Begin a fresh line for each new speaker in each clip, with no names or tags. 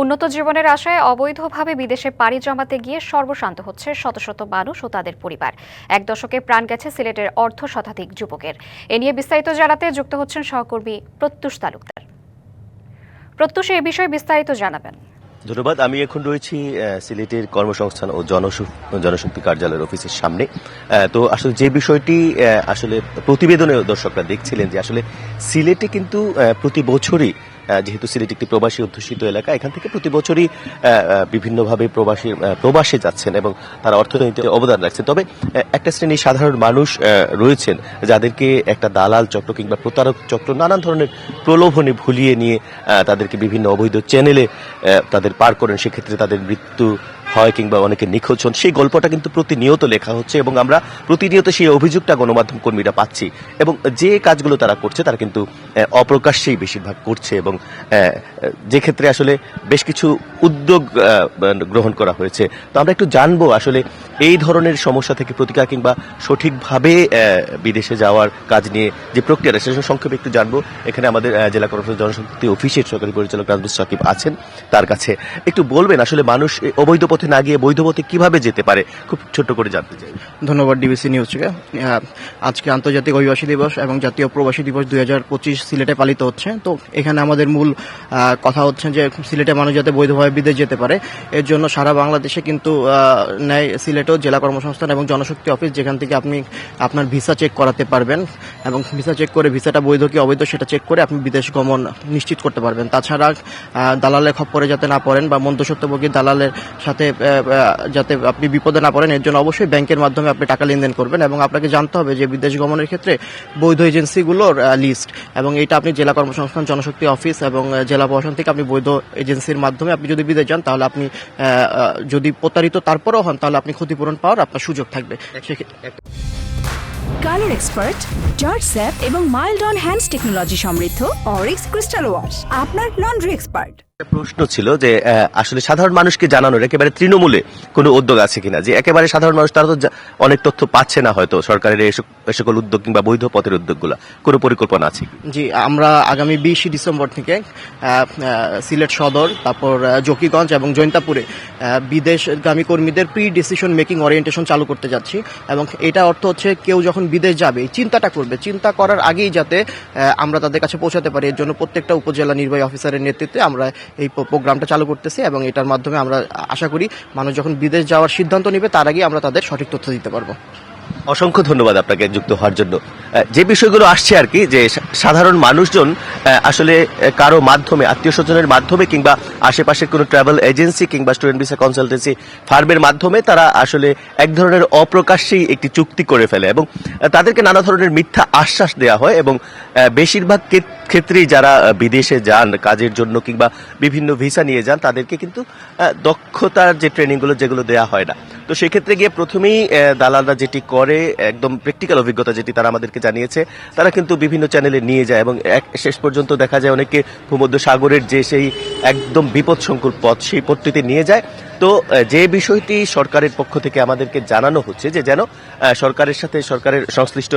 উন্নত জীবনের আশায় অবৈধভাবে বিদেশে পাড়ি জমাতে গিয়ে সর্বশান্ত হচ্ছে শত শত মানুষ ও তাদের পরিবার। এক দশকে প্রাণ গেছে সিলেটের অর্ধ শতাধিক যুবকের। এ নিয়ে বিস্তারিত জানাতে যুক্ত হচ্ছেন সহকর্মী প্রত্যুষ তালুকদার। প্রত্যুষ, এ বিষয়ে বিস্তারিত জানাবেন।
ধন্যবাদ। আমি এখন রয়েছি সিলেটের কর্মসংস্থান ও জনশক্তি কার্যালয়ের অফিসের সামনে। তো আসলে যে বিষয়টি আসলে প্রতিবেদনে দর্শকরা দেখছিলেন যে আসলে সিলেটে কিন্তু প্রতি বছরই, যেহেতু সিলেট একটি প্রবাসী অধ্যুষিত এলাকা, এখান থেকে প্রতি বছরই বিভিন্নভাবে প্রবাসে যাচ্ছেন এবং তারা অর্থনীতিতে অবদান রাখছেন। তবে একটা শ্রেণী সাধারণ মানুষ রয়েছেন যাদেরকে একটা দালাল চক্র কিংবা প্রতারক চক্র নানান ধরনের প্রলোভনে ভুলিয়ে নিয়ে তাদেরকে বিভিন্ন অবৈধ চ্যানেলে তাদের পার করেন। সেক্ষেত্রে তাদের মৃত্যু হয় কিংবা অনেকে নিখোঁজ হন। সেই গল্পটা কিন্তু প্রতিনিয়ত লেখা হচ্ছে এবং আমরা প্রতিনিয়ত সেই অভিযোগটা গণমাধ্যম কর্মীরা পাচ্ছি। এবং যে কাজগুলো তারা করছে তারা কিন্তু অপ্রকাশ্যেই বেশিরভাগ করছে এবং যে ক্ষেত্রে আসলে বেশ কিছু উদ্যোগ গ্রহণ করা হয়েছে। তো আমরা একটু জানবো আসলে এই ধরনের সমস্যা থেকে প্রতিকার কিংবা সঠিকভাবে বিদেশে যাওয়ার কাজ নিয়ে যে প্রক্রিয়াটা, সেটা সংক্ষেপে একটু জানবো। এখানে আমাদের জেলা কর্মসংস্থান জনশক্তি অফিসের সহকারী পরিচালক রাজবুল সাকিব আছেন, তার কাছে একটু বলবেন আসলে মানুষ অবৈধ পথে না গিয়ে বৈধ পথে কিভাবে যেতে পারে, খুব ছোট্ট করে জানতে চাই।
ধন্যবাদ ডিবিসি নিউজকে। আজকে আন্তর্জাতিক অভিবাসী দিবস এবং জাতীয় প্রবাসী দিবস 2025 সিলেটে পালিত হচ্ছে। তো এখানে আমাদের মূল কথা হচ্ছে যে সিলেটে মানুষ যাতে বৈধভাবে বিদেশ যেতে পারে, এর জন্য সারা বাংলাদেশে কিন্তু ন্যায় সিলেটেও জেলা কর্মসংস্থান এবং জনশক্তি অফিস, যেখান থেকে আপনি আপনার ভিসা চেক করাতে পারবেন এবং ভিসা চেক করে ভিসাটা বৈধ কি অবৈধ সেটা চেক করে আপনি বিদেশ গমন নিশ্চিত করতে পারবেন। তাছাড়া দালালের খপ্পরে যাতে না পড়েন বা মধ্যস্বত্বভোগী দালালের সাথে যাতে আপনি বিপদে না পড়েন, এর জন্য অবশ্যই ব্যাংকের মাধ্যমে আপনি টাকা লেনদেন করবেন এবং আপনাকে জানতে হবে যে বিদেশ গমনের ক্ষেত্রে বৈধ এজেন্সিগুলোর লিস্ট, এবং এটা আপনি জেলা কর্মসংস্থান জনশক্তি অফিস এবং জেলা প্রশাসন থেকে আপনি বৈধ এজেন্সির মাধ্যমে আপনি যদি বিদেশ যান, তাহলে আপনি যদি প্রতারিত তারপরেও হন, তাহলে আপনি ক্ষতিপূরণ পাওয়ার আপনার সুযোগ থাকবে।
কালার এক্সপার্ট, জর্জ স্যাপ এবং মাইল্ড অন হ্যান্ডস টেকনোলজি সমৃদ্ধ অরিক্স ক্রিস্টাল ওয়াশ আপনার লন্ড্রি এক্সপার্ট।
প্রশ্ন ছিল যে আসলে সাধারণ মানুষকে জানানোর একেবারে তৃণমূলে কোনো উদ্যোগ আছে কিনা, যে একেবারে সাধারণ মানুষ তারা তো অনেক তথ্য পাচ্ছে না হয়তো সরকারের এই সকল উদ্যোগ কিংবা বৈধ পথের উদ্যোগগুলো, কোনো পরিকল্পনা আছে?
জি, আমরা আগামী 20 ডিসেম্বর থেকে সিলেট সদর, তারপর জকিগঞ্জ এবং জৈন্তাপুরে বিদেশগামী কর্মীদের প্রি ডিসিশন মেকিং ওরিয়েন্টেশন চালু করতে যাচ্ছি। এবং এটা অর্থ হচ্ছে কেউ যখন বিদেশ যাবে চিন্তাটা করবে, চিন্তা করার আগেই যাতে আমরা তাদের কাছে পৌঁছাতে পারি, এর জন্য প্রত্যেকটা উপজেলা নির্বাহী অফিসারের নেতৃত্বে আমরা এই প্রোগ্রামটা চালু করতেছি এবং এটার মাধ্যমে আমরা আশা করি মানুষ যখন বিদেশ যাওয়ার সিদ্ধান্ত নেবে তার আগে আমরা তাদের সঠিক তথ্য দিতে পারবো।
অসংখ্য ধন্যবাদ আপনাকে যুক্ত হওয়ার জন্য। যে বিষয়গুলো আসছে আর কি, যে সাধারণ মানুষজন আসলে কারো মাধ্যমে, আত্মীয় স্বজনের মাধ্যমে কিংবা আশেপাশের কোনো ট্রাভেল এজেন্সি কিংবা স্টুডেন্ট ভিসা কনসালটেন্সি ফার্মের মাধ্যমে তারা আসলে এক ধরনের অপ্রকাশ্যেই একটি চুক্তি করে ফেলে এবং তাদেরকে নানা ধরনের মিথ্যা আশ্বাস দেওয়া হয় এবং বেশিরভাগ ক্ষেত্রেই যারা বিদেশে যান কাজের জন্য কিংবা বিভিন্ন ভিসা নিয়ে যান, তাদেরকে কিন্তু দক্ষতার যে ট্রেনিংগুলো যেগুলো দেওয়া হয় না। তো সেক্ষেত্রে গিয়ে প্রথমেই দালালরা যেটি করে, একদম প্র্যাকটিক্যাল অভিজ্ঞতা যেটি তারা আমাদেরকে জানিয়েছে, তারা কিন্তু বিভিন্ন চ্যানেলে নিয়ে যায় এবং শেষ পর্যন্ত দেখা যায় অনেকে ভূমধ্য সাগরের যে সেই একদম বিপদসংকুল পথ, সেই পথটিতে নিয়ে যায়। তো যে বিষয়টি সরকারের পক্ষ থেকে আমাদেরকে জানানো হচ্ছে যে যেন সরকারের সাথে, সরকারের সংশ্লিষ্ট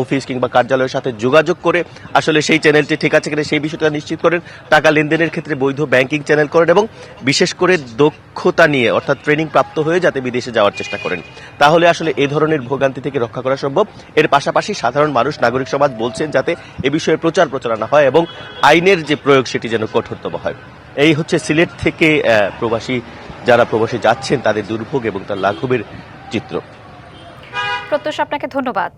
অফিস কিংবা কার্যালয়ের সাথে যোগাযোগ করে আসলে সেই চ্যানেলটি ঠিক আছে কিনা সেই বিষয়টা নিশ্চিত করেন, টাকা লেনদেনের ক্ষেত্রে বৈধ ব্যাংকিং চ্যানেল করেন এবং বিশেষ করে দক্ষতা নিয়ে অর্থাৎ ট্রেনিং প্রাপ্ত হয়ে যাতে বিদেশে যাওয়ার চেষ্টা করেন। তাহলে আসলে এই ধরনের ভোগান্তি থেকে রক্ষা করা সম্ভব। এর পাশাপাশি সাধারণ মানুষ, নাগরিক সমাজ বলছেন যাতে এ বিষয়ে প্রচারণা হয় এবং আইনের যে প্রয়োগ সেটি যেন কঠোরতম হয়। এই হচ্ছে সিলেট থেকে যারা প্রবাসী যাচ্ছেন তাদের দুর্ভোগ এবং তার লাঘবের চিত্র।
প্রত্যুষ, আপনাকে ধন্যবাদ।